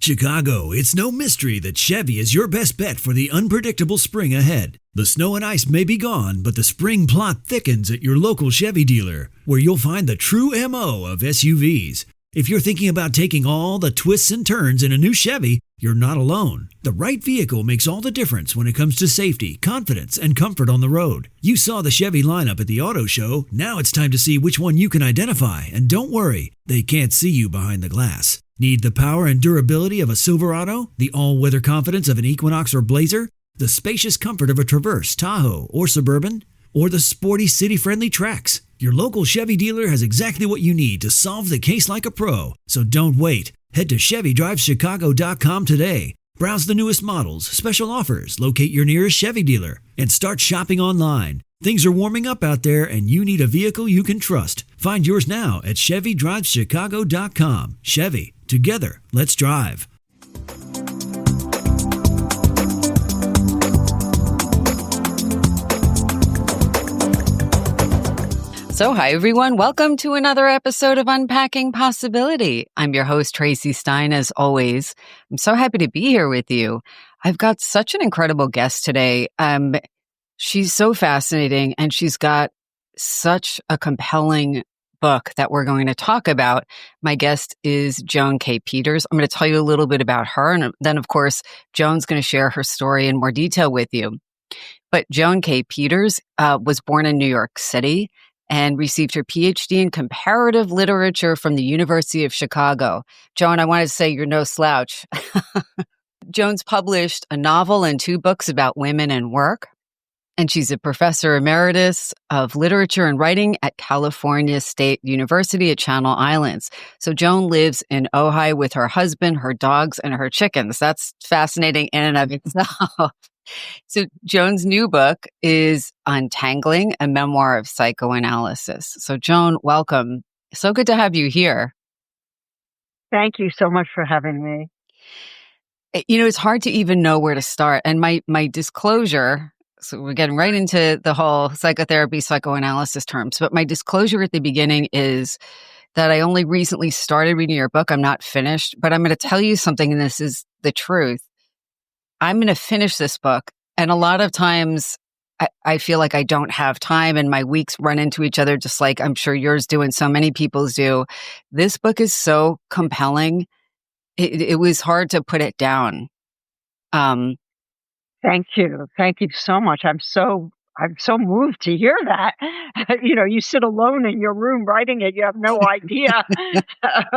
Chicago, it's no mystery that Chevy is your best bet for the unpredictable spring ahead. The snow and ice may be gone, but the spring plot thickens at your local Chevy dealer, where you'll find the true MO of SUVs. If you're thinking about taking all the twists and turns in a new Chevy, you're not alone. The right vehicle makes all the difference when it comes to safety, confidence, and comfort on the road. You saw the Chevy lineup at the auto show. Now it's time to see which one you can identify. And don't worry, they can't see you behind the glass. Need the power and durability of a Silverado? The all-weather confidence of an Equinox or Blazer? The spacious comfort of a Traverse, Tahoe, or Suburban? Or the sporty city-friendly Trax? Your local Chevy dealer has exactly what you need to solve the case like a pro. So don't wait. Head to ChevyDriveChicago.com today. Browse the newest models, special offers, locate your nearest Chevy dealer, and start shopping online. Things are warming up out there, and you need a vehicle you can trust. Find yours now at ChevyDriveChicago.com. Chevy, together, let's drive. So hi, everyone. Welcome to another episode of Unpacking Possibility. I'm your host, Tracy Stein, as always. I'm so happy to be here with you. I've got such an incredible guest today. She's so fascinating, and she's got such a compelling book that we're going to talk about. My guest is Joan K. Peters. I'm going to tell you a little bit about her, and then, of course, Joan's going to share her story in more detail with you. But Joan K. Peters was born in New York City and received her PhD in comparative literature from the University of Chicago. Joan, I wanted to say you're no slouch. Joan's published a novel and 2 books about women and work, and she's a professor emeritus of literature and writing at California State University at Channel Islands. So Joan lives in Ojai with her husband, her dogs, and her chickens. That's fascinating in and of itself. So Joan's new book is Untangling, a Memoir of Psychoanalysis. So Joan, welcome. So good to have you here. Thank you so much for having me. You know, it's hard to even know where to start. And my disclosure, so we're getting right into the whole psychotherapy, psychoanalysis terms, but my disclosure at the beginning is that I only recently started reading your book. I'm not finished, but I'm going to tell you something, and this is the truth. I'm going to finish this book. And a lot of times I feel like I don't have time and my weeks run into each other, just like I'm sure yours do and so many people's do. This book is so compelling. It was hard to put it down. Thank you. Thank you so much. I'm so moved to hear that. You know, you sit alone in your room writing it. You have no idea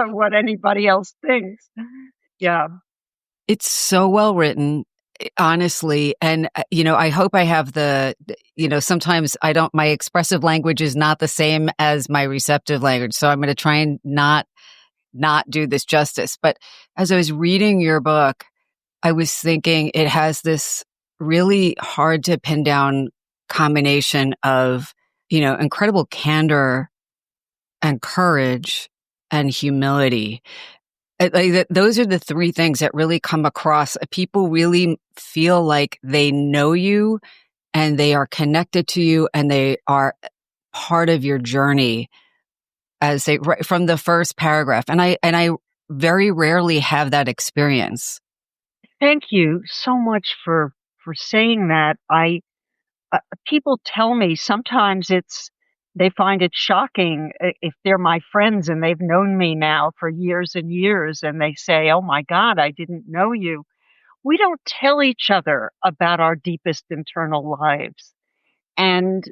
what anybody else thinks. Yeah. It's so well written, honestly. And, you know, I hope I have sometimes my expressive language is not the same as my receptive language. So I'm going to try and not do this justice. But as I was reading your book, I was thinking it has this really hard to pin down combination of, you know, incredible candor and courage and humility. Those are the 3 things that really come across. People really feel like they know you and they are connected to you and they are part of your journey right from the first paragraph. And I very rarely have that experience. Thank you so much for saying that. People tell me sometimes they find it shocking if they're my friends and they've known me now for years and years, and they say, "Oh my God, I didn't know you." We don't tell each other about our deepest internal lives. And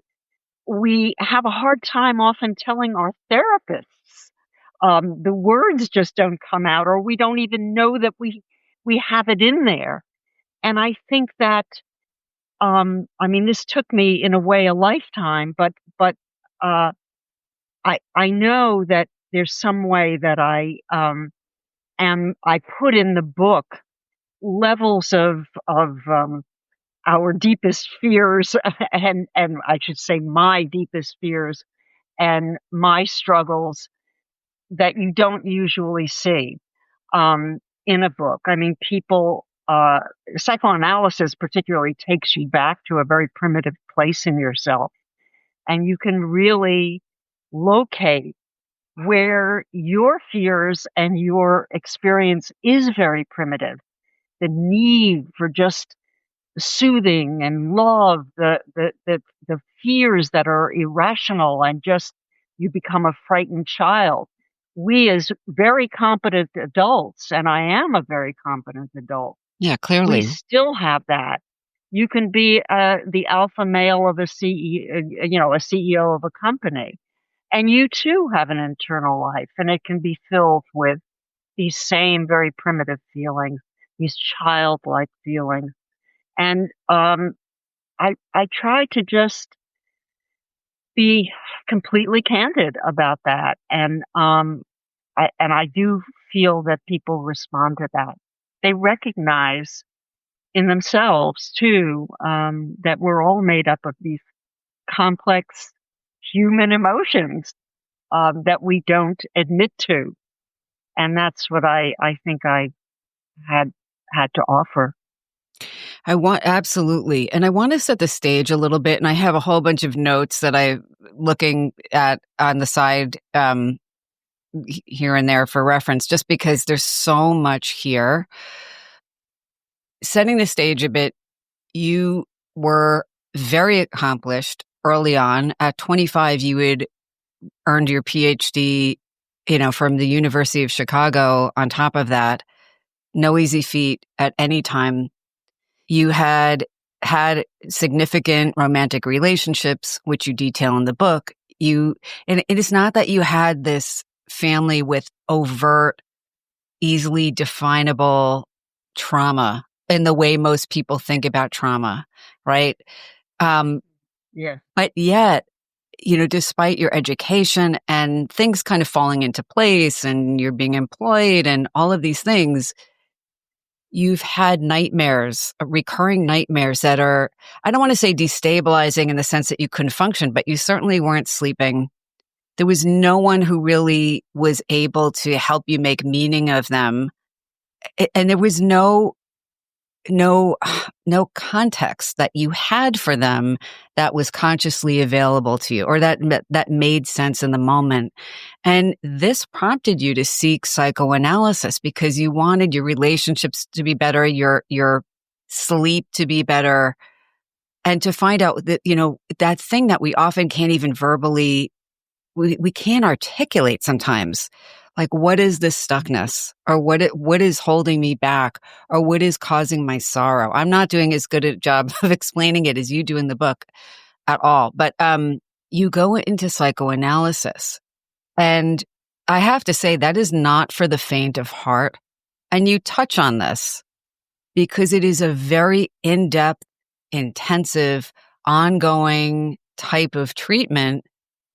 we have a hard time often telling our therapists. The words just don't come out, or we don't even know that we have it in there. And I think that, this took me in a way a lifetime, but I know that there's some way that I put in the book levels of our deepest fears and I should say my deepest fears and my struggles that you don't usually see in a book. I mean, psychoanalysis particularly takes you back to a very primitive place in yourself, and you can really locate where your fears and your experience is very primitive. The need for just soothing and love, the fears that are irrational, and just you become a frightened child. We as very competent adults, and I am a very competent adult, Yeah, we clearly. still have that. You can be the alpha male of a a CEO of a company, and you too have an internal life, and it can be filled with these same very primitive feelings, these childlike feelings. And I try to just be completely candid about that, and I do feel that people respond to that. They recognize in themselves too that we're all made up of these complex human emotions that we don't admit to, and that's what I think I had to offer. Absolutely. And I want to set the stage a little bit. And I have a whole bunch of notes that I'm looking at on the side here and there for reference, just because there's so much here. Setting the stage a bit, you were very accomplished early on. At 25, you had earned your PhD, from the University of Chicago. On top of that, no easy feat at any time. You had significant romantic relationships, which you detail in the book. And it is not that you had this family with overt, easily definable trauma in the way most people think about trauma, right? Yeah. But yet, despite your education and things kind of falling into place and you're being employed and all of these things, you've had nightmares, recurring nightmares that are, I don't want to say destabilizing in the sense that you couldn't function, but you certainly weren't sleeping. There was no one who really was able to help you make meaning of them. And there was no context that you had for them that was consciously available to you or that made sense in the moment. And this prompted you to seek psychoanalysis because you wanted your relationships to be better, your sleep to be better, and to find out that, that thing that we often can't even verbally, we can't articulate sometimes. Like, what is this stuckness, or what is holding me back, or what is causing my sorrow? I'm not doing as good a job of explaining it as you do in the book at all. But you go into psychoanalysis, and I have to say that is not for the faint of heart. And you touch on this because it is a very in-depth, intensive, ongoing type of treatment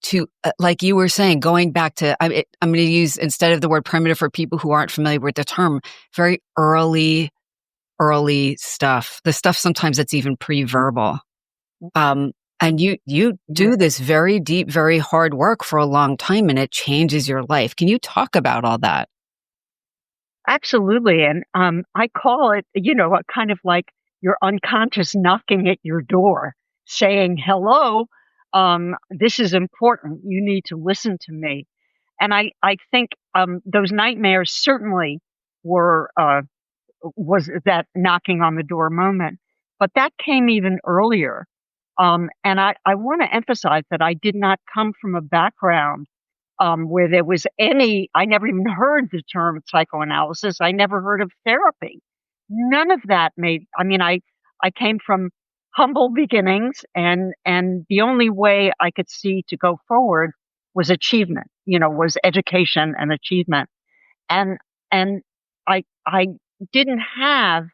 to, like you were saying, going back to, I'm going to use, instead of the word primitive for people who aren't familiar with the term, very early stuff, the stuff sometimes that's even pre-verbal. And you do this very deep, very hard work for a long time, and it changes your life. Can you talk about all that? Absolutely. And I call it, kind of like your unconscious knocking at your door saying, hello, this is important. You need to listen to me. And I think those nightmares certainly was that knocking on the door moment. But that came even earlier. And I want to emphasize that I did not come from a background where there was I never even heard the term psychoanalysis. I never heard of therapy. None of that I came from humble beginnings, and the only way I could see to go forward was achievement, was education and achievement. And I didn't have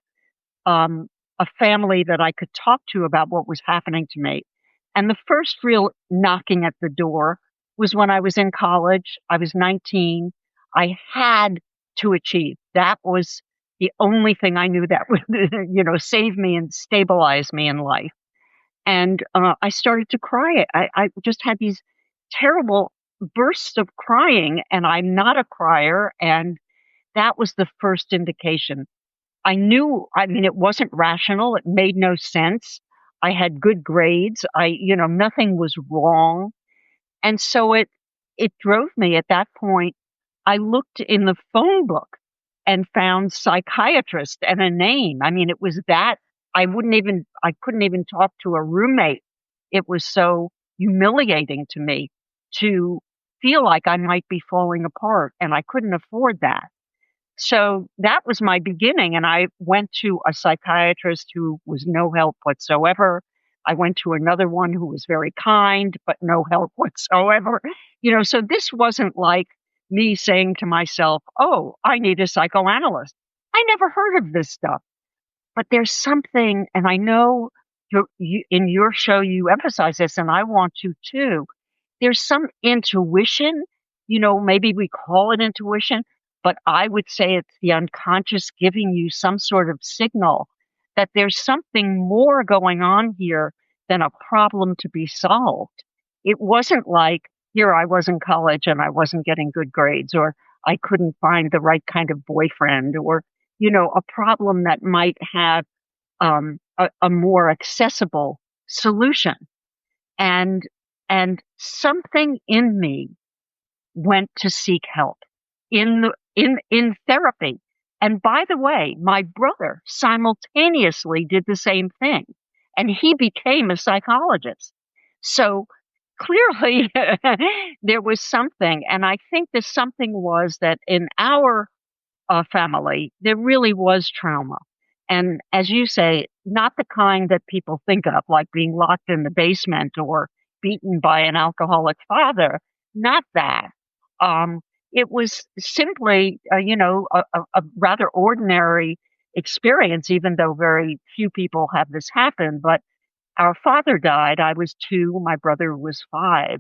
a family that I could talk to about what was happening to me. And the first real knocking at the door was when I was in college. I was 19. I had to achieve. That was the only thing I knew that would, save me and stabilize me in life. And I started to cry. I just had these terrible bursts of crying, and I'm not a crier. And that was the first indication. I knew, it wasn't rational. It made no sense. I had good grades. Nothing was wrong. And so it drove me at that point. I looked in the phone book and found psychiatrist and a name. I mean, it was that I couldn't even talk to a roommate. It was so humiliating to me to feel like I might be falling apart, and I couldn't afford that. So that was my beginning. And I went to a psychiatrist who was no help whatsoever. I went to another one who was very kind, but no help whatsoever. So this wasn't like me saying to myself, oh, I need a psychoanalyst. I never heard of this stuff. But there's something, and I know in your show you emphasize this, and I want to too. There's some intuition, maybe we call it intuition, but I would say it's the unconscious giving you some sort of signal that there's something more going on here than a problem to be solved. It wasn't like, here I was in college and I wasn't getting good grades, or I couldn't find the right kind of boyfriend, or, a problem that might have a more accessible solution. And something in me went to seek help in therapy. And by the way, my brother simultaneously did the same thing, and he became a psychologist. So clearly there was something. And I think the something was that in our family, there really was trauma. And as you say, not the kind that people think of, like being locked in the basement or beaten by an alcoholic father. Not that. It was simply, a rather ordinary experience, even though very few people have this happen. But our father died. I was 2. My brother was 5.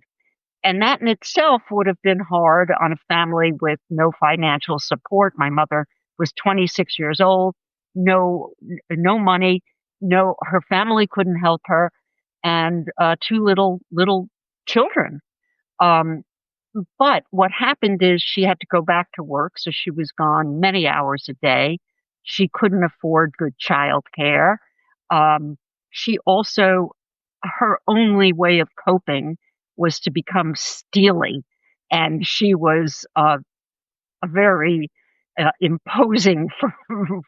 And that in itself would have been hard on a family with no financial support. My mother was 26 years old, no money, her family couldn't help her, and 2 little children. But what happened is she had to go back to work, so she was gone many hours a day. She couldn't afford good childcare. She also, her only way of coping was to become steely. And she was a very imposing,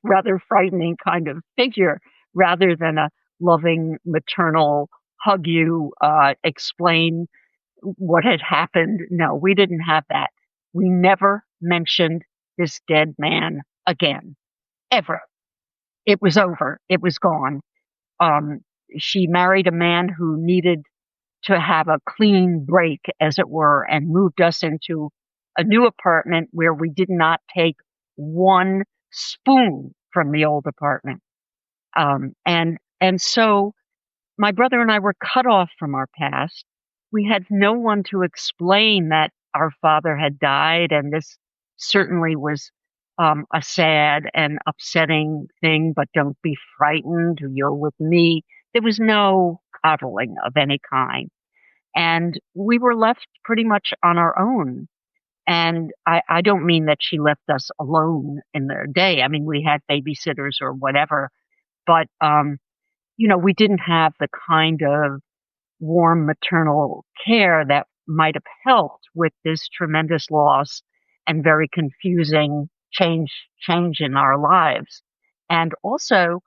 rather frightening kind of figure, rather than a loving maternal hug you, explain what had happened. No, we didn't have that. We never mentioned this dead man again, ever. It was over. It was gone. She married a man who needed to have a clean break, as it were, and moved us into a new apartment where we did not take one spoon from the old apartment. And so my brother and I were cut off from our past. We had no one to explain that our father had died, and this certainly was a sad and upsetting thing, but don't be frightened, you're with me. There was no coddling of any kind. And we were left pretty much on our own. And I don't mean that she left us alone in the day. I mean, we had babysitters or whatever, but, we didn't have the kind of warm maternal care that might have helped with this tremendous loss and very confusing change in our lives. And also,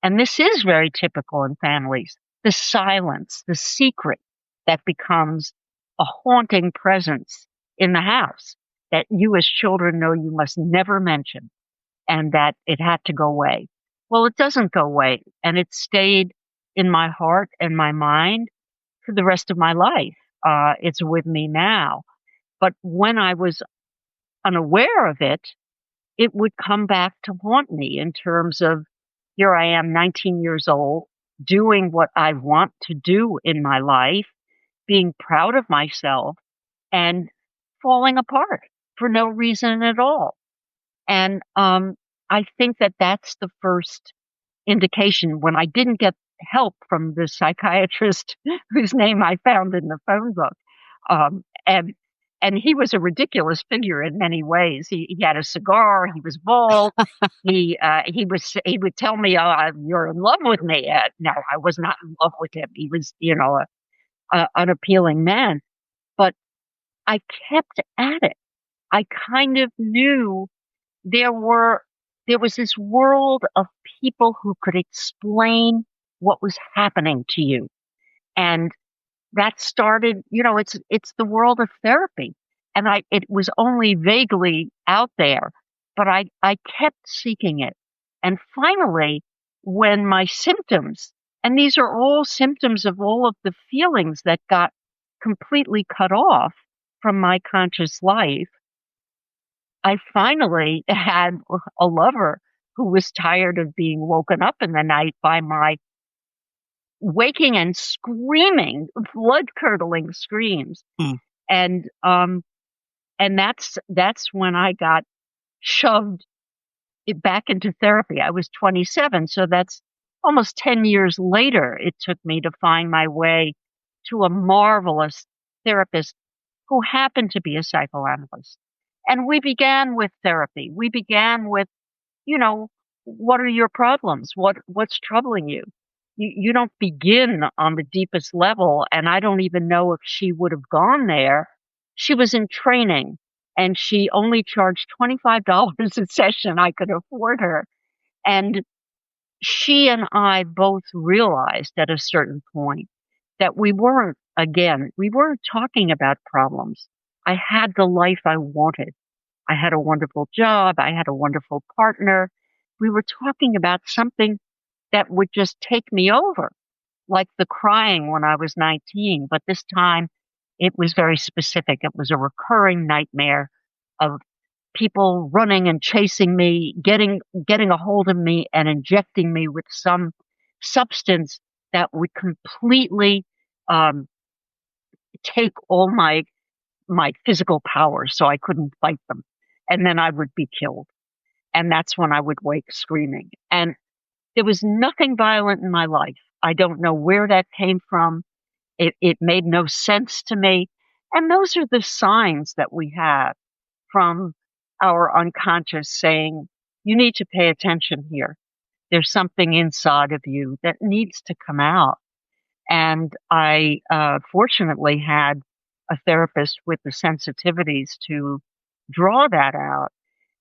and this is very typical in families, the silence, the secret that becomes a haunting presence in the house that you as children know you must never mention, and that it had to go away. Well, it doesn't go away, and it stayed in my heart and my mind for the rest of my life. It's with me now. But when I was unaware of it, it would come back to haunt me in terms of, here I am, 19 years old, doing what I want to do in my life, being proud of myself, and falling apart for no reason at all. And I think that that's the first indication. When I didn't get help from the psychiatrist whose name I found in the phone book, and he was a ridiculous figure in many ways. He had a cigar. He was bald. He would tell me, "Oh, you're in love with me." No, I was not in love with him. He was, an unappealing man. But I kept at it. I kind of knew there was this world of people who could explain what was happening to you. And that started, it's the world of therapy. And it was only vaguely out there, but I kept seeking it. And finally, when my symptoms, and these are all symptoms of all of the feelings that got completely cut off from my conscious life, I finally had a lover who was tired of being woken up in the night by my waking and screaming, blood-curdling screams. Mm. And that's when I got shoved back into therapy. I was 27, so that's almost 10 years later it took me to find my way to a marvelous therapist who happened to be a psychoanalyst. And we began with therapy. We began with, what are your problems? What's troubling you? You don't begin on the deepest level. And I don't even know if she would have gone there. She was in training and she only charged $25 a session. I could afford her. And she and I both realized at a certain point that we weren't talking about problems. I had the life I wanted. I had a wonderful job. I had a wonderful partner. We were talking about something that would just take me over, like the crying when I was 19. But this time it was very specific. It was a recurring nightmare of people running and chasing me, getting a hold of me and injecting me with some substance that would completely take all my physical powers so I couldn't fight them. And then I would be killed. And that's when I would wake screaming. And there was nothing violent in my life. I don't know where that came from. It made no sense to me. And those are the signs that we have from our unconscious saying, you need to pay attention here. There's something inside of you that needs to come out. And I fortunately had a therapist with the sensitivities to draw that out.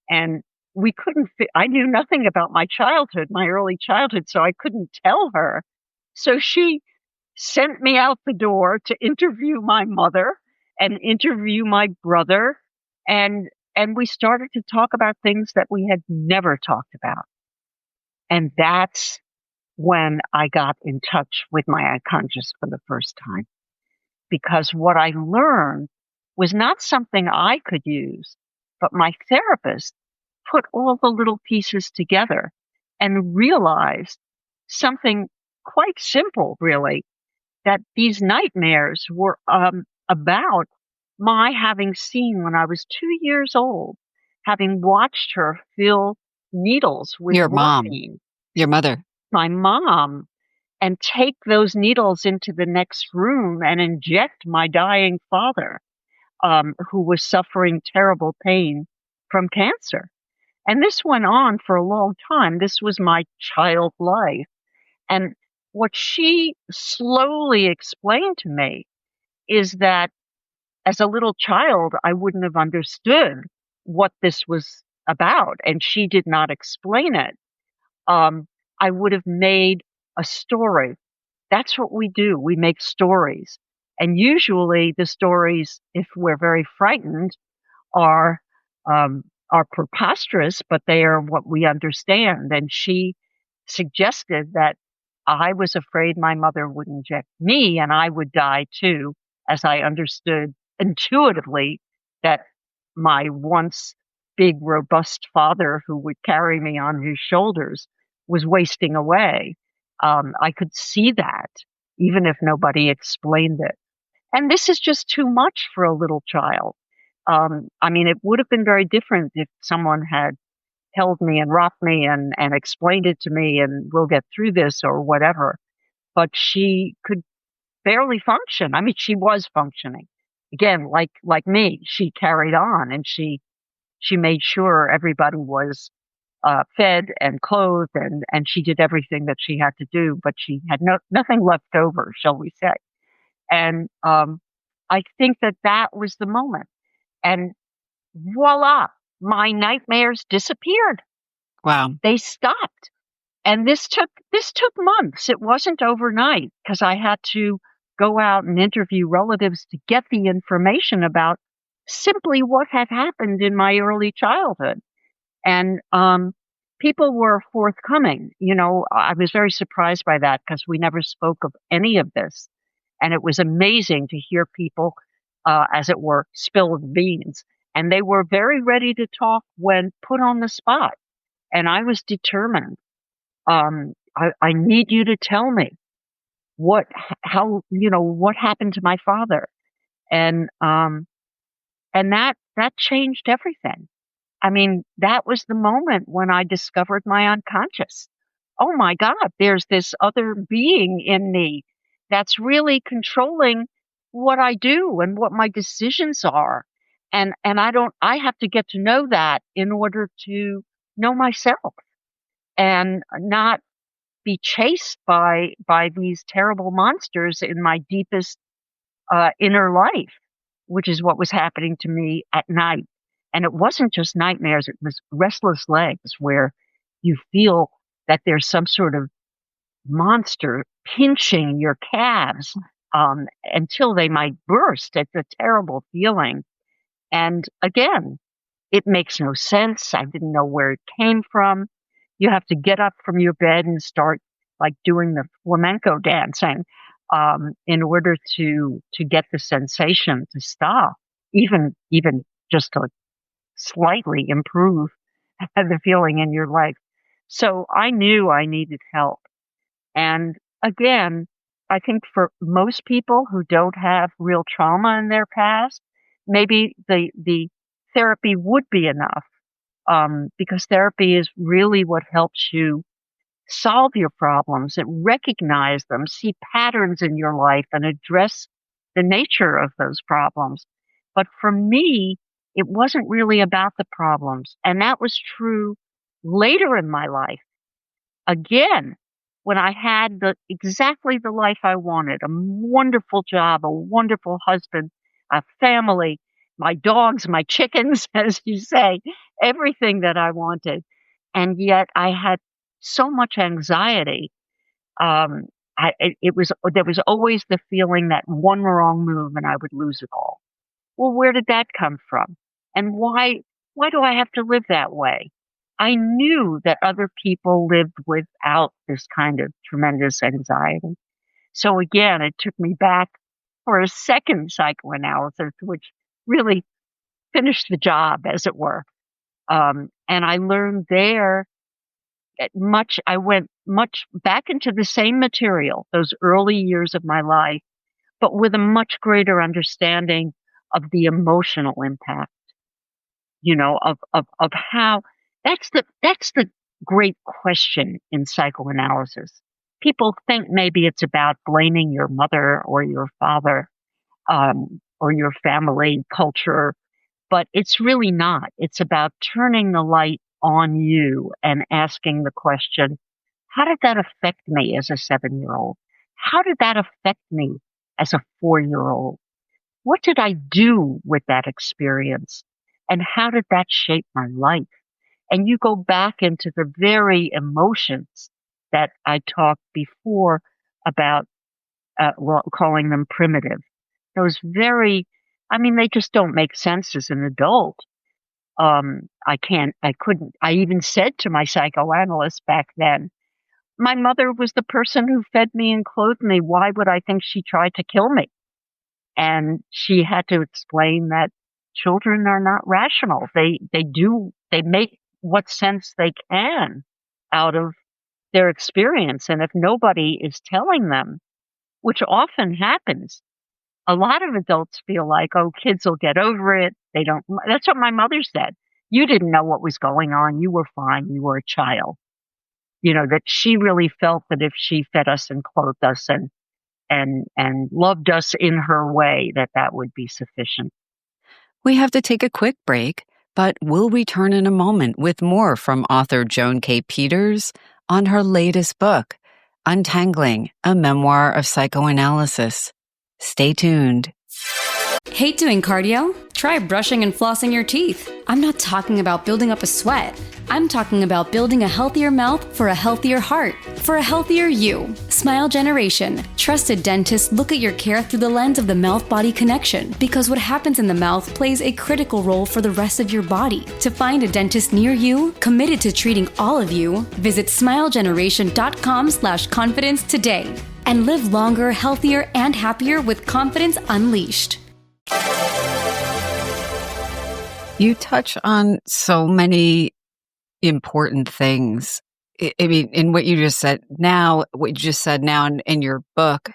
And we couldn't, I knew nothing about my childhood, my early childhood, so I couldn't tell her. So she sent me out the door to interview my mother and interview my brother. And we started to talk about things that we had never talked about. And that's when I got in touch with my unconscious for the first time. Because what I learned was not something I could use, but my therapist put all the little pieces together and realized something quite simple, really, that these nightmares were about my having seen when I was 2 years old, having watched her fill needles with Your mom, morphine. your mother. My mom, and take those needles into the next room and inject my dying father, who was suffering terrible pain from cancer. And this went on for a long time. This was my child life. And what she slowly explained to me is that as a little child, I wouldn't have understood what this was about. And she did not explain it. I would have made a story. That's what we do. We make stories. And usually the stories, if we're very frightened, are preposterous, but they are what we understand. And she suggested that I was afraid my mother would inject me and I would die too, as I understood intuitively that my once big, robust father who would carry me on his shoulders was wasting away. I could see that, even if nobody explained it. And this is just too much for a little child. I mean, it would have been very different if someone had held me and rocked me and explained it to me and we'll get through this or whatever. But she could barely function. I mean, she was functioning. Again, like me, she carried on and she made sure everybody was fed and clothed and she did everything that she had to do, but she had nothing left over, shall we say. And I think that was the moment. And voila, my nightmares disappeared. Wow. They stopped. And this took months. It wasn't overnight because I had to go out and interview relatives to get the information about simply what had happened in my early childhood. And people were forthcoming. I was very surprised by that because we never spoke of any of this. And it was amazing to hear people, as it were, spill the beans. And they were very ready to talk when put on the spot. And I was determined. I need you to tell me what happened to my father. And that changed everything. I mean, that was the moment when I discovered my unconscious. Oh my God, there's this other being in me that's really controlling what I do and what my decisions are. And I have to get to know that in order to know myself and not be chased by these terrible monsters in my deepest inner life, which is what was happening to me at night. And it wasn't just nightmares, it was restless legs where you feel that there's some sort of monster pinching your calves until they might burst. It's a terrible feeling. And again, it makes no sense. I didn't know where it came from. You have to get up from your bed and start like doing the flamenco dancing in order to get the sensation to stop, even just to slightly improve the feeling in your life. So I knew I needed help. And again, I think for most people who don't have real trauma in their past, maybe the therapy would be enough, because therapy is really what helps you solve your problems and recognize them, see patterns in your life and address the nature of those problems. But for me, it wasn't really about the problems. And that was true later in my life. Again, when I had exactly the life I wanted, a wonderful job, a wonderful husband, a family, my dogs, my chickens, as you say, everything that I wanted. And yet I had so much anxiety. There was always the feeling that one wrong move and I would lose it all. Well, where did that come from? And why do I have to live that way? I knew that other people lived without this kind of tremendous anxiety. So again, it took me back for a second psychoanalysis, which really finished the job, as it were. And I learned there I went much back into the same material, those early years of my life, but with a much greater understanding of the emotional impact, of how that's the great question in psychoanalysis. People think maybe it's about blaming your mother or your father, or your family culture, but it's really not. It's about turning the light on you and asking the question, how did that affect me as a 7-year-old? How did that affect me as a 4-year-old? What did I do with that experience? And how did that shape my life? And you go back into the very emotions that I talked before about, calling them primitive. Those they just don't make sense as an adult. I even said to my psychoanalyst back then, my mother was the person who fed me and clothed me. Why would I think she tried to kill me? And she had to explain that children are not rational. They make what sense they can out of their experience. And if nobody is telling them, which often happens, a lot of adults feel like, oh, kids will get over it. That's what my mother said. You didn't know what was going on. You were fine. You were a child. That she really felt that if she fed us and clothed us and loved us in her way, that would be sufficient. We have to take a quick break, but we'll return in a moment with more from author Joan Peters on her latest book, Untangling, a Memoir of Psychoanalysis. Stay tuned. Hate doing cardio? Try brushing and flossing your teeth. I'm not talking about building up a sweat. I'm talking about building a healthier mouth for a healthier heart, for a healthier you. Smile Generation. Trusted dentists look at your care through the lens of the mouth-body connection, because what happens in the mouth plays a critical role for the rest of your body. To find a dentist near you, committed to treating all of you, visit smilegeneration.com/confidence today. And live longer, healthier, and happier with confidence unleashed. You touch on so many important things. I mean, in what you just said now, in your book,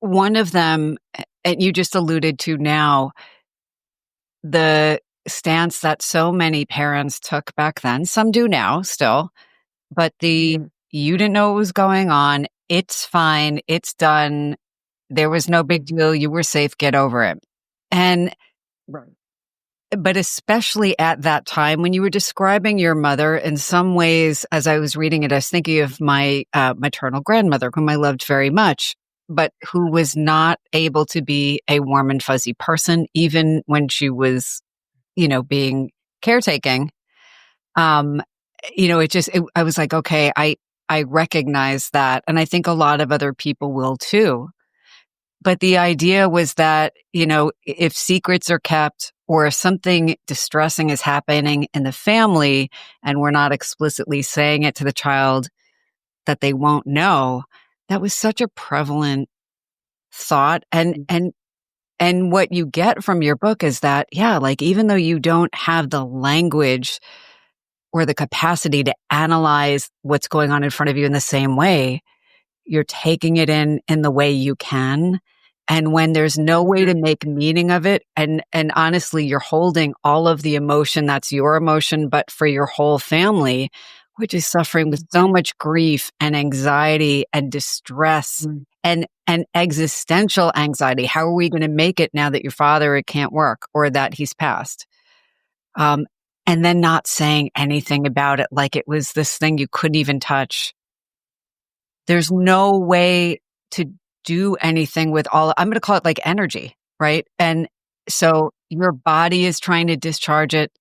one of them, and you just alluded to now, the stance that so many parents took back then, some do now still, but you didn't know what was going on. It's fine. It's done. There was no big deal. You were safe. Get over it. And Right. but especially at that time when you were describing your mother, in some ways, as I was reading it, I was thinking of my maternal grandmother, whom I loved very much, but who was not able to be a warm and fuzzy person, even when she was, being caretaking. I was like, okay, I recognize that. And I think a lot of other people will too. But the idea was that, if secrets are kept or if something distressing is happening in the family and we're not explicitly saying it to the child, that they won't know, that was such a prevalent thought. And what you get from your book is that, even though you don't have the language or the capacity to analyze what's going on in front of you in the same way, you're taking it in the way you can. And when there's no way to make meaning of it, and honestly, you're holding all of the emotion that's your emotion, but for your whole family, which is suffering with so much grief and anxiety and distress and existential anxiety. How are we going to make it now that your father can't work or that he's passed? And then not saying anything about it, like it was this thing you couldn't even touch. There's no way to do anything with I'm going to call it like energy, right? And so your body is trying to discharge it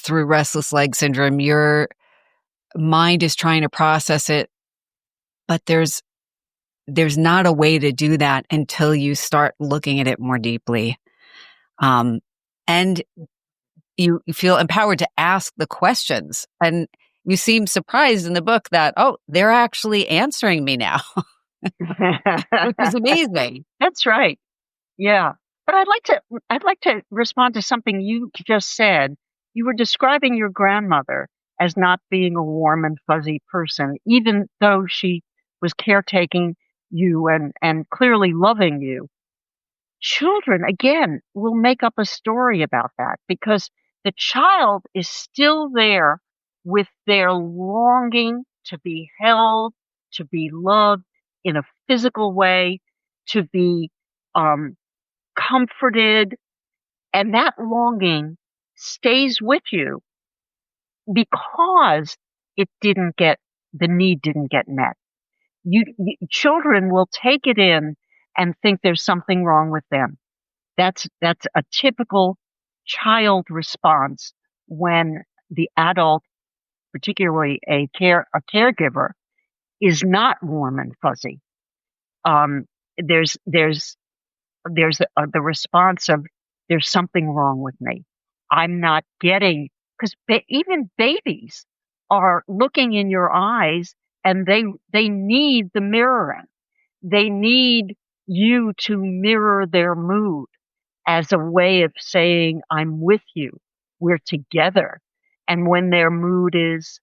through restless leg syndrome. Your mind is trying to process it, but there's not a way to do that until you start looking at it more deeply. And you feel empowered to ask the questions. And you seem surprised in the book that, they're actually answering me now, which is amazing. That's right. Yeah. But I'd like to respond to something you just said. You were describing your grandmother as not being a warm and fuzzy person, even though she was caretaking you and clearly loving you. Children, again, will make up a story about that because the child is still there with their longing to be held, to be loved in a physical way, to be comforted. And that longing stays with you because the need didn't get met. Children will take it in and think there's something wrong with them. That's a typical child response when the adult, particularly a caregiver, is not warm and fuzzy. There's the response of there's something wrong with me. I'm not getting, because even babies are looking in your eyes and they need the mirroring. They need you to mirror their mood as a way of saying, I'm with you. We're together. And when their mood is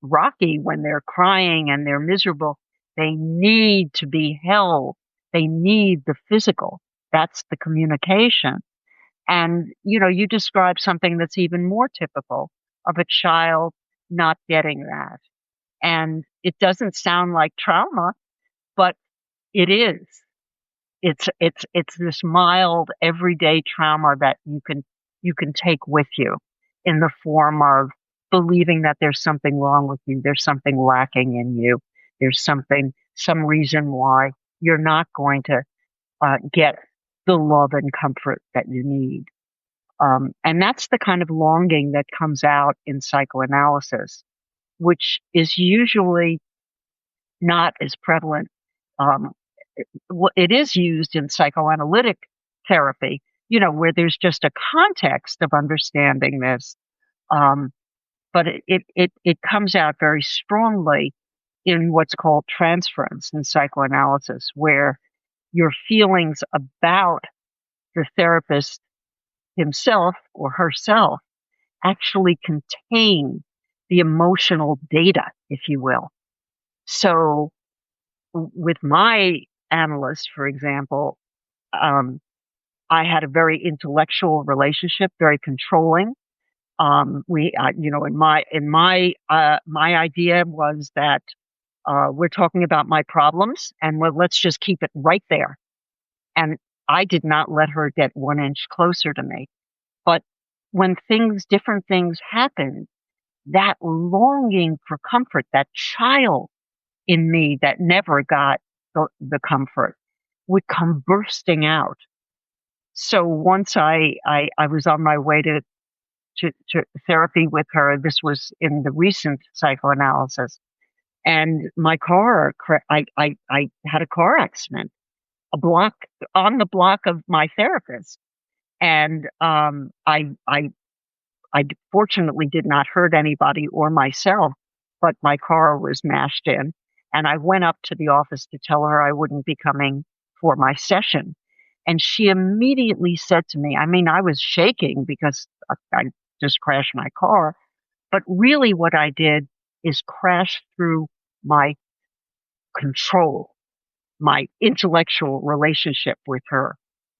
rocky, when they're crying and they're miserable, they need to be held. They need the physical. That's the communication. And, you describe something that's even more typical of a child not getting that. And it doesn't sound like trauma, but it is. It's this mild everyday trauma that you can take with you in the form of believing that there's something wrong with you. There's something lacking in you. There's some reason why you're not going to get the love and comfort that you need. And that's the kind of longing that comes out in psychoanalysis, which is usually not as prevalent. It is used in psychoanalytic therapy, where there's just a context of understanding this. But it comes out very strongly in what's called transference in psychoanalysis, where your feelings about the therapist himself or herself actually contain the emotional data, if you will. So with my analyst, for example, I had a very intellectual relationship, very controlling. My idea was that we're talking about my problems, and let's just keep it right there. And I did not let her get 1 inch closer to me. But when different things happened, that longing for comfort, that child in me that never got the comfort, would come bursting out. So once I was on my way to therapy with her. This was in the recent psychoanalysis, and my car, I had a car accident, on the block of my therapist, and I fortunately did not hurt anybody or myself, but my car was mashed in, and I went up to the office to tell her I wouldn't be coming for my session. And she immediately said to me, I was shaking because I just crashed my car, but really what I did is crash through my control, my intellectual relationship with her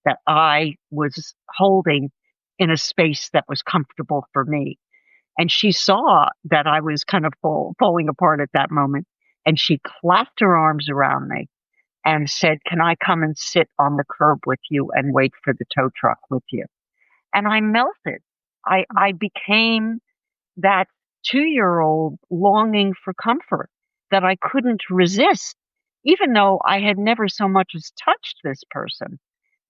that I was holding in a space that was comfortable for me. And she saw that I was kind of falling apart at that moment, and she clapped her arms around me and said, "Can I come and sit on the curb with you and wait for the tow truck with you?" And I melted. I became that 2-year-old longing for comfort that I couldn't resist, even though I had never so much as touched this person,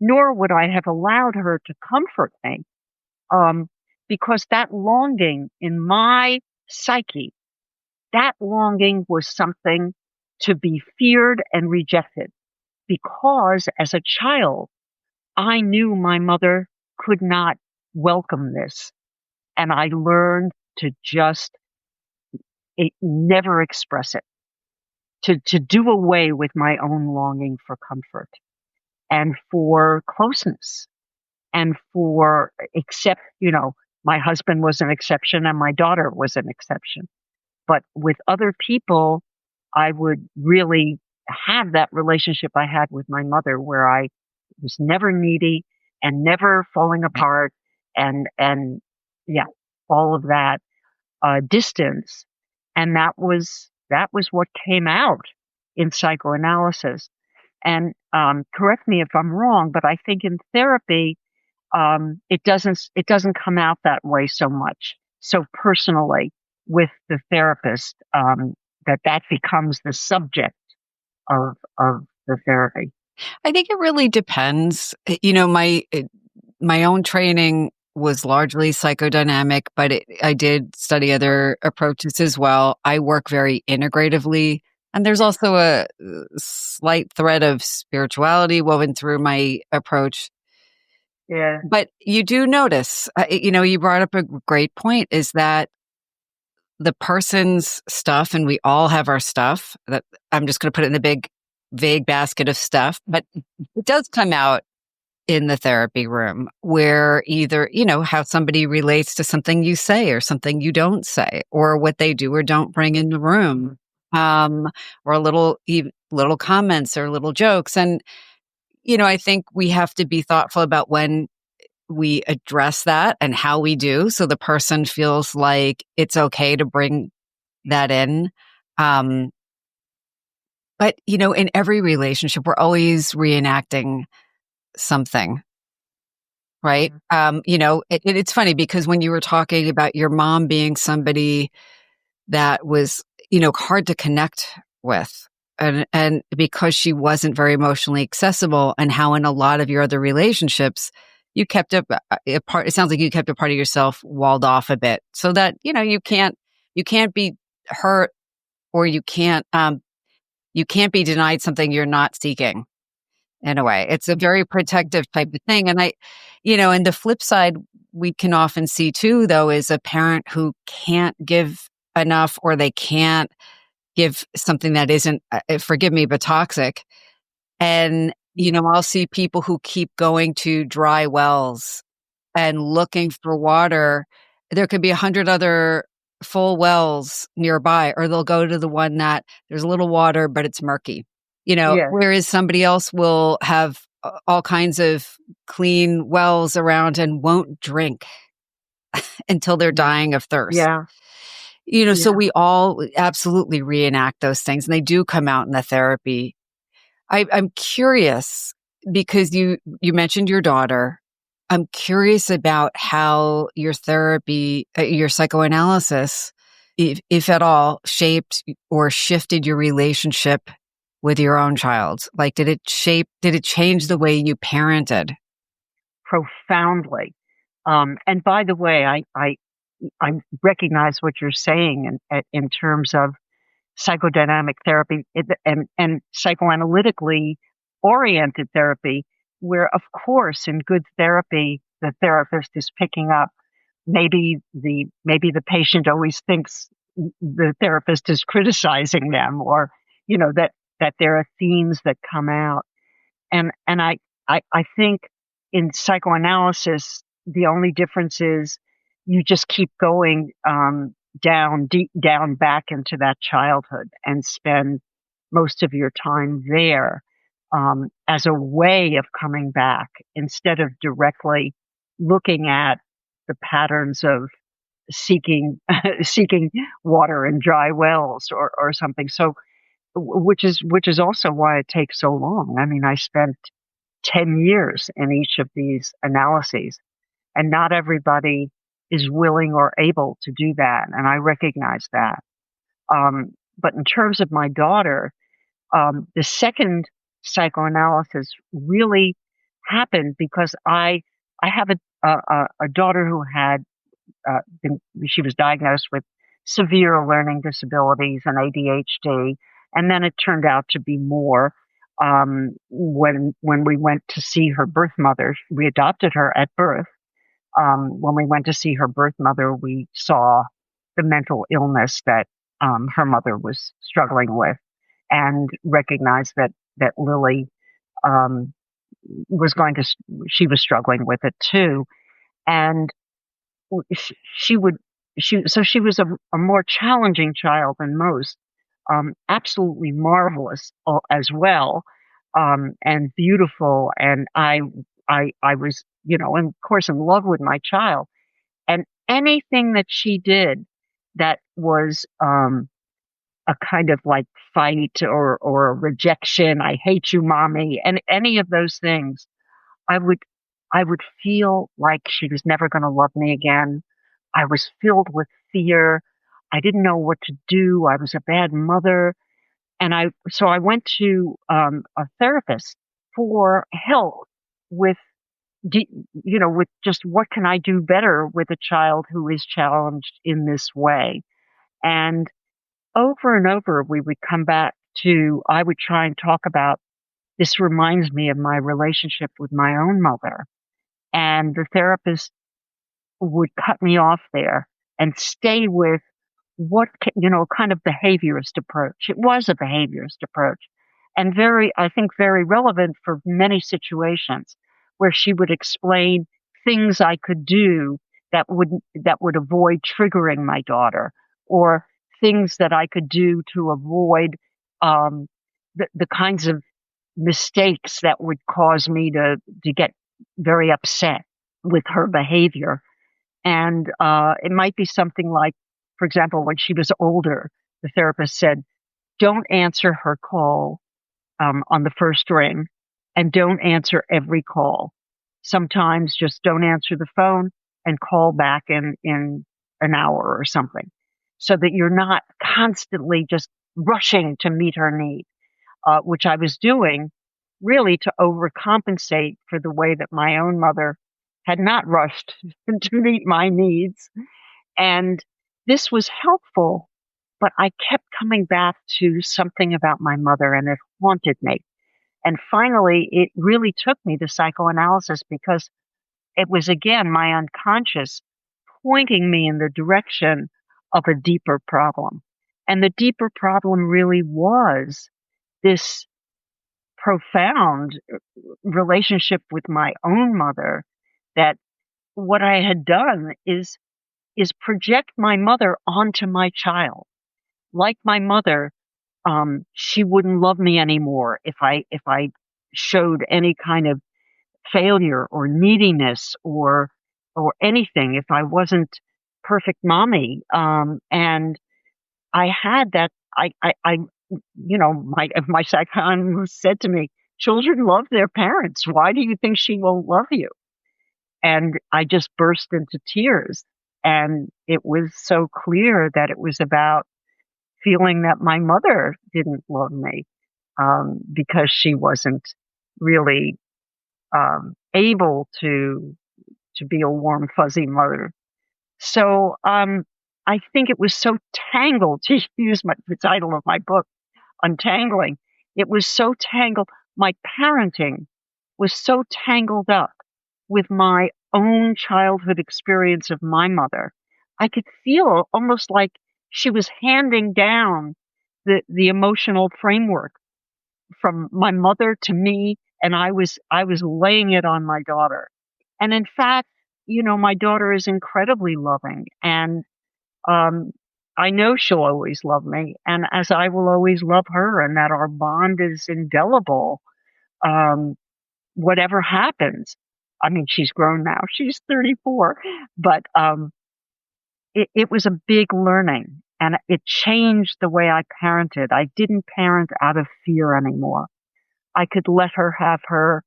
nor would I have allowed her to comfort me. Because that longing in my psyche, that longing was something to be feared and rejected, because as a child, I knew my mother could not welcome this. And I learned to just never express it, to do away with my own longing for comfort and for closeness and for my husband was an exception and my daughter was an exception. But with other people, I would really have that relationship I had with my mother, where I was never needy and never falling apart and all of that distance. And that was what came out in psychoanalysis. And correct me if I'm wrong, but I think in therapy, it doesn't come out that way so much. So personally with the therapist, that becomes the subject of the therapy. I think it really depends. My own training was largely psychodynamic, but I did study other approaches as well. I work very integratively, and there's also a slight thread of spirituality woven through my approach. Yeah. But you do notice, you brought up a great point, is that the person's stuff, and we all have our stuff, that I'm just going to put it in the big, vague basket of stuff, but it does come out in the therapy room, where either, how somebody relates to something you say or something you don't say, or what they do or don't bring in the room, or little comments or little jokes. And, I think we have to be thoughtful about when we address that and how we do, so the person feels like it's okay to bring that in. But, in every relationship, we're always reenacting something, right? It's funny because when you were talking about your mom being somebody that was, hard to connect with, and because she wasn't very emotionally accessible, and how in a lot of your other relationships, you kept up a part. It sounds like you kept a part of yourself walled off a bit so that, you can't be hurt, or you can't be denied something you're not seeking. In a way, it's a very protective type of thing. And and the flip side we can often see too, though, is a parent who can't give enough, or they can't give something that isn't, forgive me, but toxic. And, I'll see people who keep going to dry wells and looking for water. There could be 100 other full wells nearby, or they'll go to the one that there's a little water, but it's murky. Yeah. Whereas somebody else will have all kinds of clean wells around and won't drink until they're dying of thirst. Yeah. So we all absolutely reenact those things, and they do come out in the therapy. I'm curious, because you mentioned your daughter. I'm curious about how your therapy, your psychoanalysis, if at all, shaped or shifted your relationship with your own child. Like, did it change the way you parented? Profoundly. And by the way, I recognize what you're saying in terms of psychodynamic therapy and psychoanalytically oriented therapy, where, of course, in good therapy, the therapist is picking up maybe the patient always thinks the therapist is criticizing them, or that there are themes that come out. And I think in psychoanalysis, the only difference is you just keep going deep down back into that childhood and spend most of your time there as a way of coming back, instead of directly looking at the patterns of seeking water in dry wells or something. So, which is also why it takes so long. I mean, I spent 10 years in each of these analyses, and not everybody is willing or able to do that, and I recognize that. But in terms of my daughter, the second psychoanalysis really happened because I have a daughter who had she was diagnosed with severe learning disabilities and ADHD, and then it turned out to be more. When we went to see her birth mother, we adopted her at birth. When we went to see her birth mother, we saw the mental illness that her mother was struggling with, and recognized that Lily she was struggling with it too, and she was a more challenging child than most, absolutely marvelous as well, and beautiful. And I was, of course, in love with my child, and anything that she did that was a kind of like fight or a rejection, I hate you, mommy, and any of those things, I would feel like she was never going to love me again. I was filled with fear. I didn't know what to do. I was a bad mother. And so I went to a therapist for help with, with just what can I do better with a child who is challenged in this way. And over, we would come back to, I would try and talk about, this reminds me of my relationship with my own mother. And the therapist would cut me off there and stay with kind of behaviorist approach. It was a behaviorist approach, and I think very relevant for many situations, where she would explain things I could do that would avoid triggering my daughter, or things that I could do to avoid the kinds of mistakes that would cause me to get very upset with her behavior. And it might be something like, for example, when she was older, the therapist said, don't answer her call on the first ring, and don't answer every call. Sometimes just don't answer the phone and call back in an hour or something, so that you're not constantly just rushing to meet her need. which I was doing really to overcompensate for the way that my own mother had not rushed to meet my needs. And this was helpful, but I kept coming back to something about my mother, and it haunted me. And finally, it really took me to psychoanalysis because it was, again, my unconscious pointing me in the direction of a deeper problem. And the deeper problem really was this profound relationship with my own mother, that what I had done is project my mother onto my child. Like my mother, she wouldn't love me anymore if I showed any kind of failure or neediness or anything, if I wasn't perfect mommy. And I had that, my psychoanalyst said to me, children love their parents. Why do you think she won't love you? And I just burst into tears. And it was so clear that it was about feeling that my mother didn't love me, because she wasn't really able to be a warm, fuzzy mother. So I think it was so tangled, to use the title of my book, Untangling. It was so tangled. My parenting was so tangled up with my own childhood experience of my mother. I could feel almost like she was handing down the emotional framework from my mother to me, and I was laying it on my daughter. And in fact, my daughter is incredibly loving, and I know she'll always love me, and as I will always love her, and that our bond is indelible, whatever happens. I mean, she's grown now. She's 34, but it was a big learning, and it changed the way I parented. I didn't parent out of fear anymore. I could let her have her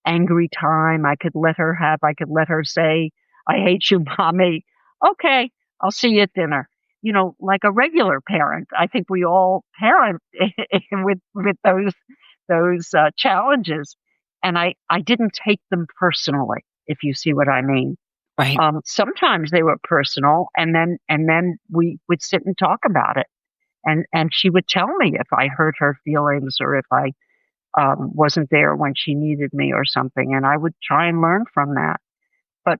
angry time. I could let her say, I hate you, mommy. Okay, I'll see you at dinner. Like a regular parent. I think we all parent with those challenges. And I didn't take them personally, if you see what I mean. Right. Sometimes they were personal, and then we would sit and talk about it. And she would tell me if I hurt her feelings or if I wasn't there when she needed me or something, and I would try and learn from that. But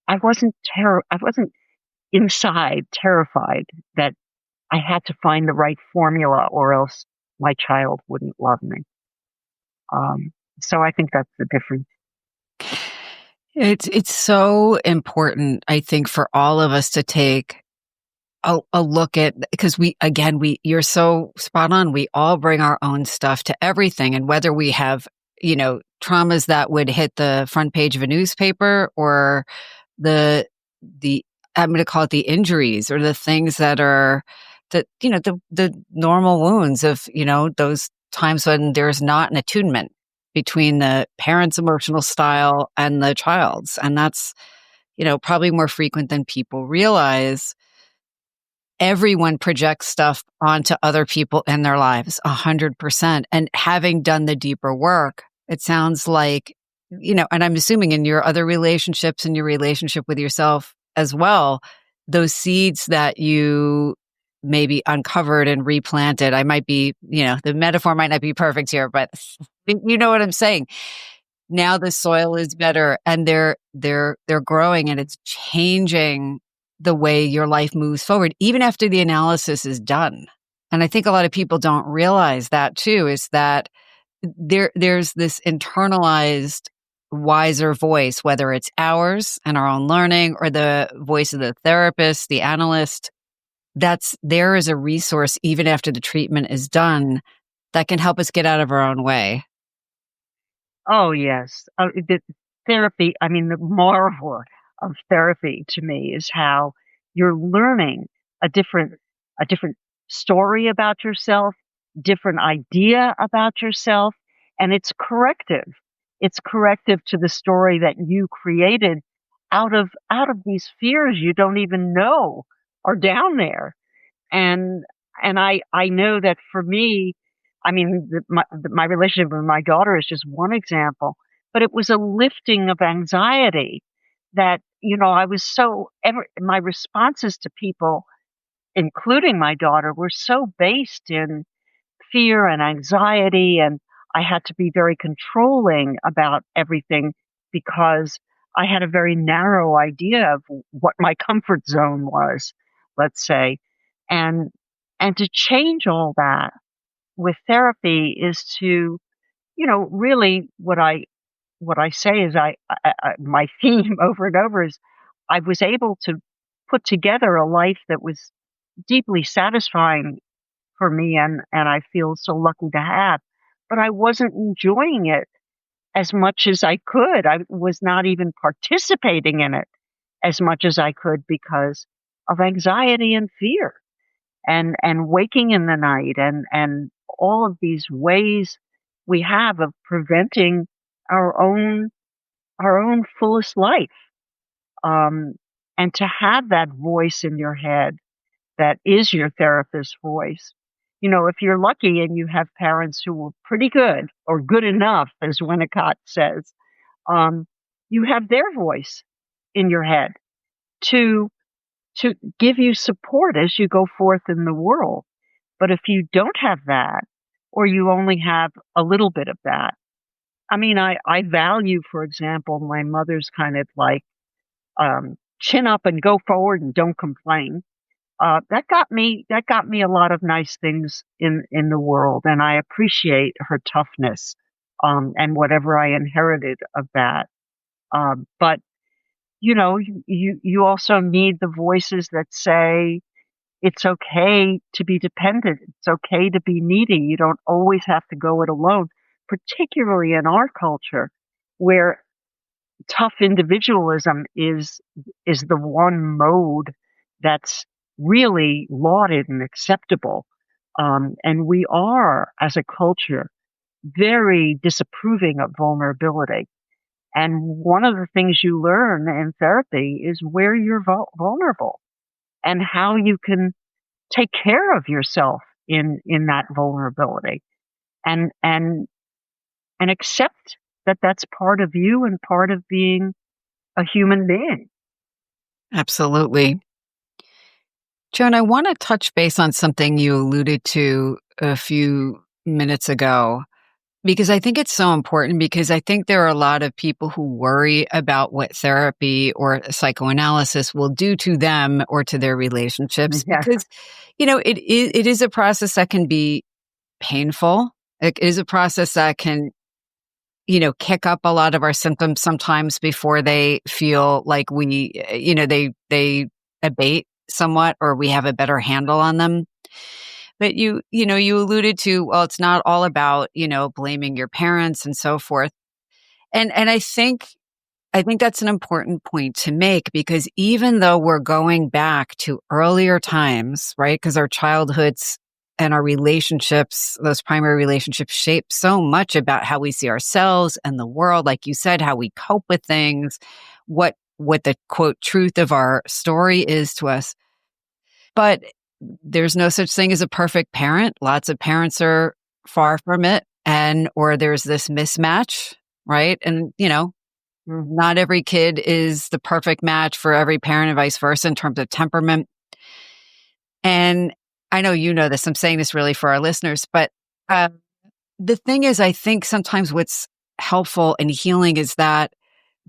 I wasn't inside terrified that I had to find the right formula or else my child wouldn't love me. So I think that's the difference. It's so important, I think, for all of us to take a look at, because you're so spot on. We all bring our own stuff to everything. And whether we have, traumas that would hit the front page of a newspaper, or the I'm going to call it the injuries, or the things that are the normal wounds of, those times when there's not an attunement between the parent's emotional style and the child's. And that's, probably more frequent than people realize. Everyone projects stuff onto other people in their lives, 100%. And having done the deeper work, it sounds like, and I'm assuming in your other relationships and your relationship with yourself as well, those seeds that you maybe uncovered and replanted, I might be, the metaphor might not be perfect here, but you know what I'm saying. Now the soil is better, and they're growing, and it's changing the way your life moves forward, even after the analysis is done. And I think a lot of people don't realize that too, is that there's this internalized wiser voice, whether it's ours and our own learning, or the voice of the therapist, the analyst, that's there as a resource even after the treatment is done, that can help us get out of our own way. Oh, yes. The therapy, the marvel of therapy to me is how you're learning a different story about yourself, different idea about yourself, and it's corrective. It's corrective to the story that you created out of these fears you don't even know are down there. And I know that for me, I mean, my relationship with my daughter is just one example, but it was a lifting of anxiety that, I was my responses to people, including my daughter, were so based in fear and anxiety, and I had to be very controlling about everything because I had a very narrow idea of what my comfort zone was, let's say. And to change all that with therapy is to, really what I say is my theme over and over is I was able to put together a life that was deeply satisfying for me, and I feel so lucky to have. But I wasn't enjoying it as much as I could. I was not even participating in it as much as I could because of anxiety and fear and waking in the night and all of these ways we have of preventing our own fullest life. And to have that voice in your head that is your therapist's voice. If you're lucky and you have parents who were pretty good or good enough, as Winnicott says, you have their voice in your head to give you support as you go forth in the world. But if you don't have that, or you only have a little bit of that, I mean, I value, for example, my mother's kind of like, chin up and go forward and don't complain. That got me a lot of nice things in the world, and I appreciate her toughness, and whatever I inherited of that. But you also need the voices that say it's okay to be dependent. It's okay to be needy. You don't always have to go it alone, particularly in our culture where tough individualism is the one mode that's really lauded and acceptable. And we are, as a culture, very disapproving of vulnerability. And one of the things you learn in therapy is where you're vulnerable and how you can take care of yourself in that vulnerability and accept that that's part of you and part of being a human being. Absolutely. Joan, I want to touch base on something you alluded to a few minutes ago, because I think it's so important, because I think there are a lot of people who worry about what therapy or psychoanalysis will do to them or to their relationships. Yeah. Because, it is a process that can be painful. It is a process that can, kick up a lot of our symptoms sometimes before they feel like they abate somewhat, or we have a better handle on them. But you alluded to, well, it's not all about, blaming your parents and so forth. And I think that's an important point to make, because even though we're going back to earlier times, right? Because our childhoods and our relationships, those primary relationships, shape so much about how we see ourselves and the world, like you said, how we cope with things, what the quote truth of our story is to us. But there's no such thing as a perfect parent. Lots of parents are far from it, or there's this mismatch, right? And, not every kid is the perfect match for every parent and vice versa in terms of temperament. And I know you know this. I'm saying this really for our listeners, but the thing is, I think sometimes what's helpful and healing is that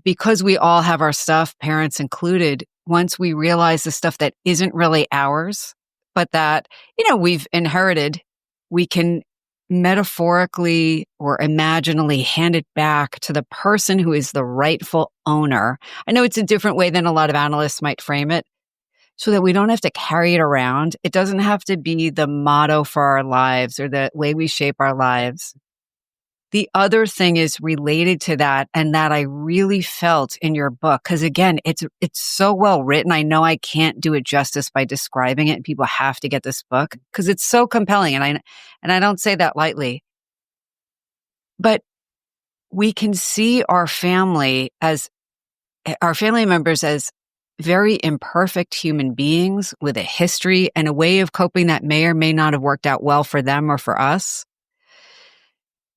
because we all have our stuff, parents included, once we realize the stuff that isn't really ours, but that, we've inherited, we can metaphorically or imaginally hand it back to the person who is the rightful owner. I know it's a different way than a lot of analysts might frame it, so that we don't have to carry it around. It doesn't have to be the motto for our lives or the way we shape our lives. The other thing is related to that, and that I really felt in your book, because again, it's so well written. I know I can't do it justice by describing it, and people have to get this book because it's so compelling, and I don't say that lightly. But we can see our family members as very imperfect human beings with a history and a way of coping that may or may not have worked out well for them or for us.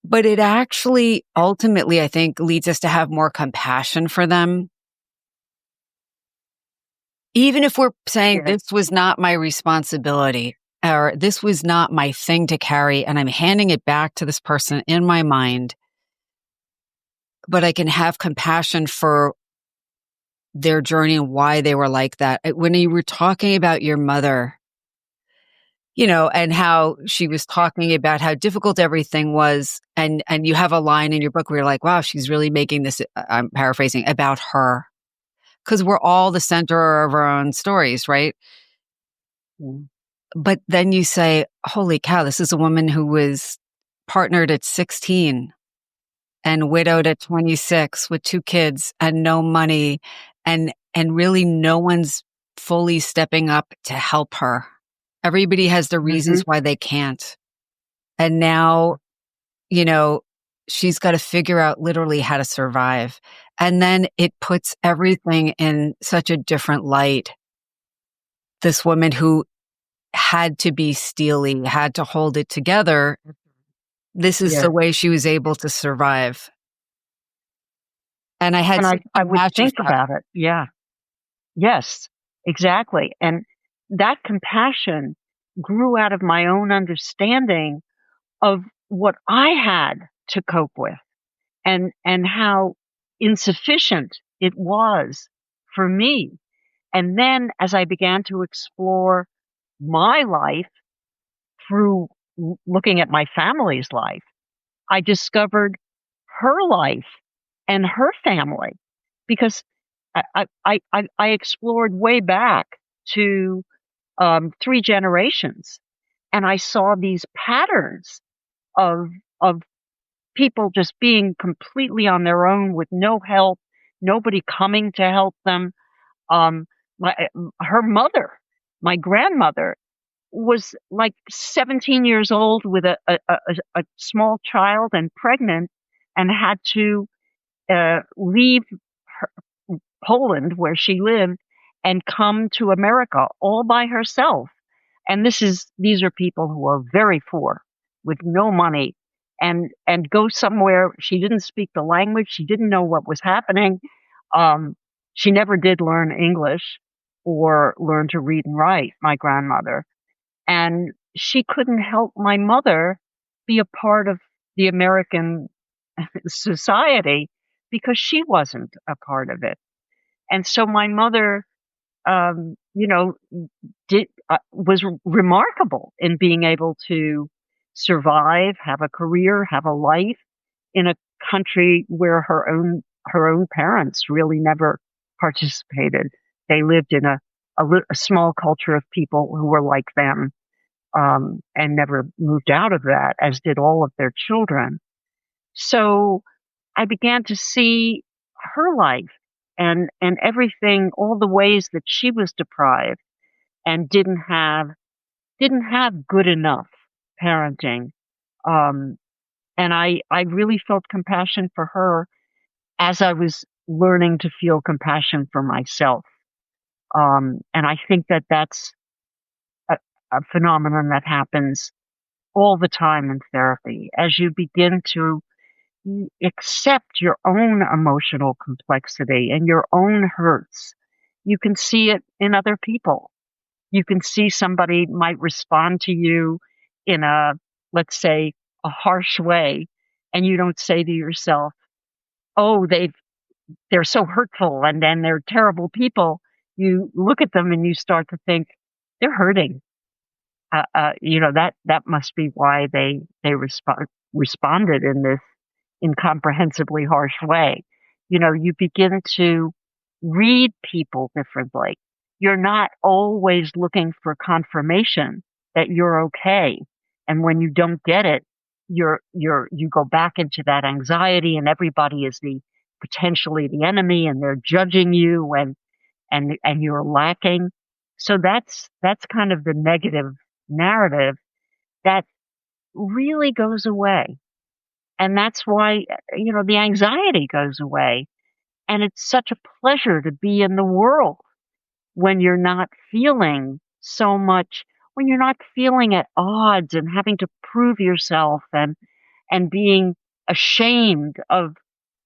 But it actually ultimately, I think, leads us to have more compassion for them. Even if we're saying this was not my responsibility or this was not my thing to carry, and I'm handing it back to this person in my mind, but I can have compassion for their journey and why they were like that. When you were talking about your mother, and how she was talking about how difficult everything was, and you have a line in your book where you're like, wow, she's really making this, I'm paraphrasing, about her. Because we're all the center of our own stories, right? But then you say, holy cow, this is a woman who was partnered at 16 and widowed at 26 with 2 kids and no money, and really no one's fully stepping up to help her. Everybody has the reasons why they can't. And now, she's got to figure out literally how to survive. And then it puts everything in such a different light. This woman who had to be steely, had to hold it together. This is the way she was able to survive. And I had I would think about it. Yeah. Yes, exactly. And that compassion grew out of my own understanding of what I had to cope with and how insufficient it was for me. And then as I began to explore my life through looking at my family's life, I discovered her life and her family, because I explored way back to 3 generations, and I saw these patterns of people just being completely on their own with no help, nobody coming to help them. Her mother, my grandmother, was like 17 years old with a small child and pregnant, and had to leave Poland, where she lived, and come to America all by herself. And these are people who are very poor with no money, and go somewhere. She didn't speak the language. She didn't know what was happening. She never did learn English or learn to read and write, my grandmother. And she couldn't help my mother be a part of the American society because she wasn't a part of it. And so my mother, was remarkable in being able to survive, have a career, have a life in a country where her own parents really never participated. They lived in a small culture of people who were like them, and never moved out of that, as did all of their children. So I began to see her life and everything, all the ways that she was deprived and didn't have good enough parenting. And I really felt compassion for her as I was learning to feel compassion for myself. And I think that that's a phenomenon that happens all the time in therapy. As you begin to accept your own emotional complexity and your own hurts, you can see it in other people. You can see somebody might respond to you in let's say, a harsh way, and you don't say to yourself, oh, they're so hurtful and then they're terrible people. You look at them and you start to think they're hurting. That must be why they responded in this incomprehensibly harsh way. You begin to read people differently. You're not always looking for confirmation that you're okay. And when you don't get it, you go back into that anxiety, and everybody is potentially the enemy, and they're judging you, and you're lacking. So that's kind of the negative narrative that really goes away. And that's why, the anxiety goes away. And it's such a pleasure to be in the world when you're not feeling so much, when you're not feeling at odds and having to prove yourself and and being ashamed of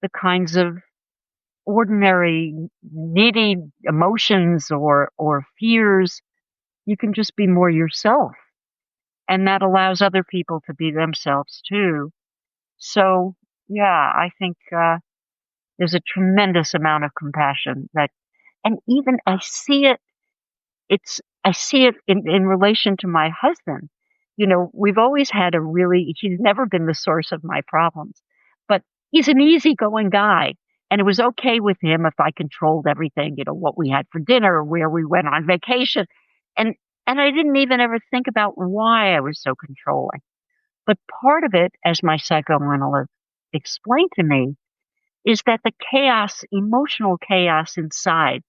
the kinds of ordinary, needy emotions or fears. You can just be more yourself. And that allows other people to be themselves too. So, yeah, I think there's a tremendous amount of compassion and even I see it in relation to my husband. You know, we've always had he's never been the source of my problems, but he's an easygoing guy. And it was okay with him if I controlled everything, you know, what we had for dinner, where we went on vacation. And, and I didn't even ever think about why I was so controlling. But part of it, as my psychoanalyst explained to me, is that the emotional chaos inside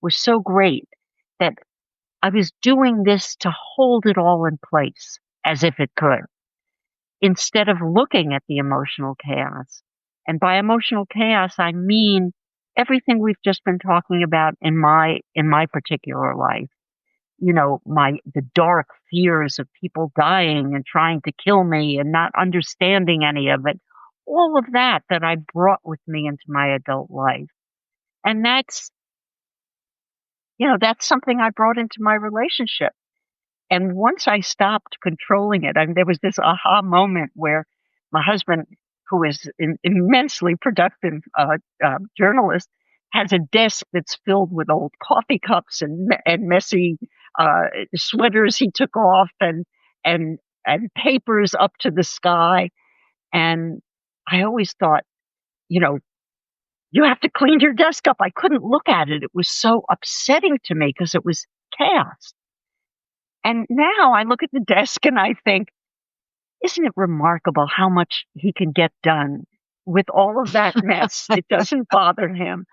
was so great that I was doing this to hold it all in place as if it could, instead of looking at the emotional chaos. And by emotional chaos, I mean everything we've just been talking about in my particular life. You know, the dark fears of people dying and trying to kill me and not understanding any of it. All of that I brought with me into my adult life. And that's something I brought into my relationship. And once I stopped controlling it, there was this aha moment where my husband, who is an immensely productive journalist, has a desk that's filled with old coffee cups and messy sweaters he took off and papers up to the sky. And I always thought, you know, you have to clean your desk up. I couldn't look at it. It was so upsetting to me because it was chaos. And now I look at the desk and I think, isn't it remarkable how much he can get done with all of that mess? It doesn't bother him.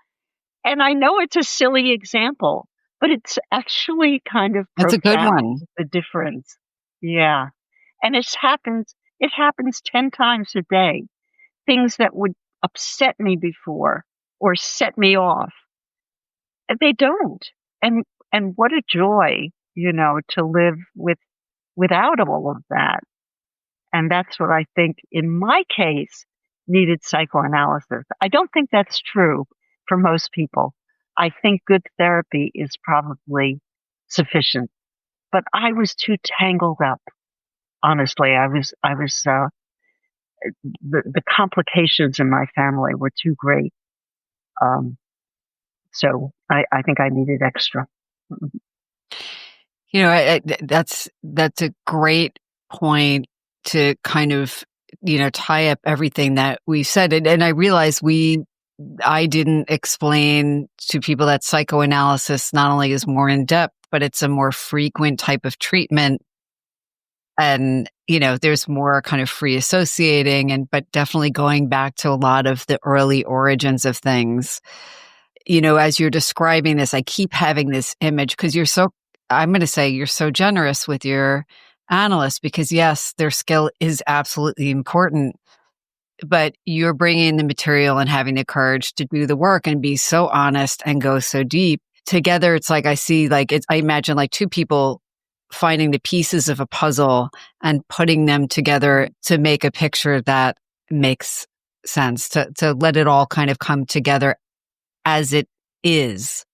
And I know it's a silly example, but it's actually kind of That's a good profound, one. the difference. Yeah. And it happens 10 times a day. Things that would upset me before or set me off. They don't. And what a joy, you know, to live without all of that. And that's what I think in my case needed psychoanalysis. I don't think that's true for most people. I think good therapy is probably sufficient, but I was too tangled up. Honestly, the complications in my family were too great. So I think I needed extra. You know, that's a great point to kind of, you know, tie up everything that we said. And I realize I didn't explain to people that psychoanalysis not only is more in depth, but it's a more frequent type of treatment. And, you know, there's more kind of free associating but definitely going back to a lot of the early origins of things. You know, as you're describing this, I keep having this image because I'm going to say you're so generous with your analysts because yes, their skill is absolutely important, but you're bringing the material and having the courage to do the work and be so honest and go so deep together. It's like, I imagine like two people finding the pieces of a puzzle and putting them together to make a picture that makes sense, to let it all kind of come together as it is,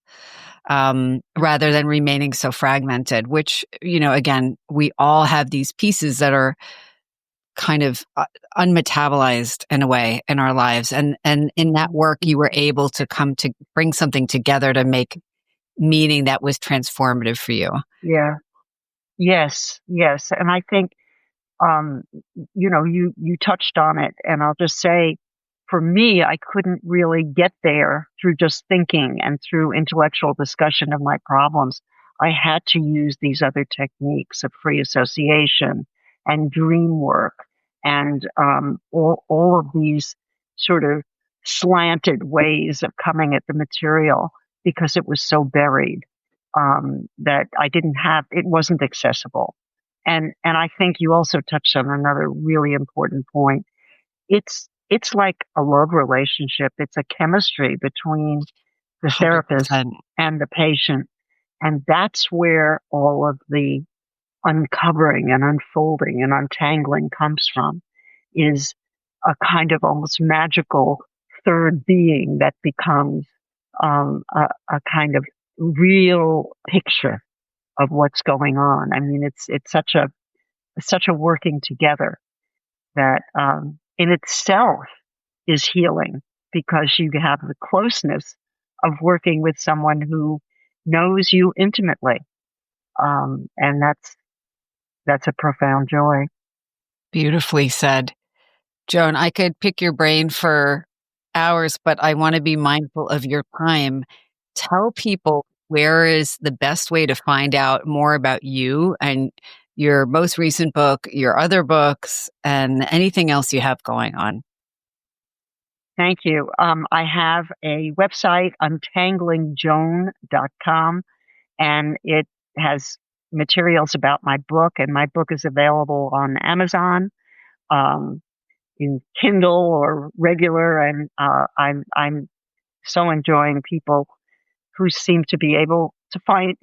rather than remaining so fragmented, which, you know, again, we all have these pieces that are kind of unmetabolized in a way in our lives. And in that work, you were able to come to bring something together to make meaning that was transformative for you. Yeah. Yes. And I think, you know, you touched on it, and I'll just say, for me, I couldn't really get there through just thinking and through intellectual discussion of my problems. I had to use these other techniques of free association and dream work and all of these sort of slanted ways of coming at the material because it was so buried that it wasn't accessible. And I think you also touched on another really important point. It's like a love relationship. It's a chemistry between the therapist 100%. and the patient. And that's where all of the uncovering and unfolding and untangling comes from, is a kind of almost magical third being that becomes a kind of real picture of what's going on. I mean, it's such a working together that in itself is healing, because you have the closeness of working with someone who knows you intimately, and that's a profound joy. Beautifully said. Joan, I could pick your brain for hours, but I want to be mindful of your time. Tell people, where is the best way to find out more about you and your most recent book, your other books, and anything else you have going on? Thank you. I have a website, untangling.joan.com, and it has materials about my book, and my book is available on Amazon, in Kindle or regular, and I'm so enjoying people who seem to be able to find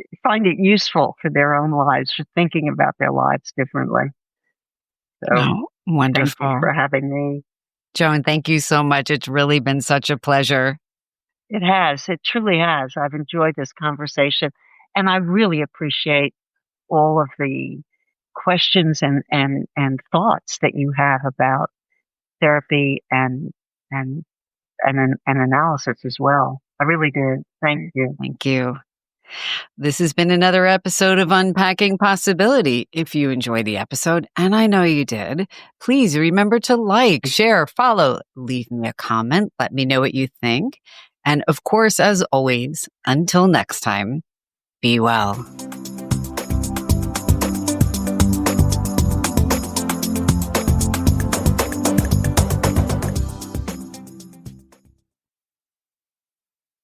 it useful for their own lives, for thinking about their lives differently. So, wonderful. Thank you for having me. Joan, thank you so much. It's really been such a pleasure. It has. It truly has. I've enjoyed this conversation, and I really appreciate all of the questions and thoughts that you have about therapy and analysis as well. I really did. Thank you. Thank you. This has been another episode of Unpacking Possibility. If you enjoyed the episode, and I know you did, please remember to like, share, follow, leave me a comment, let me know what you think. And of course, as always, until next time, be well.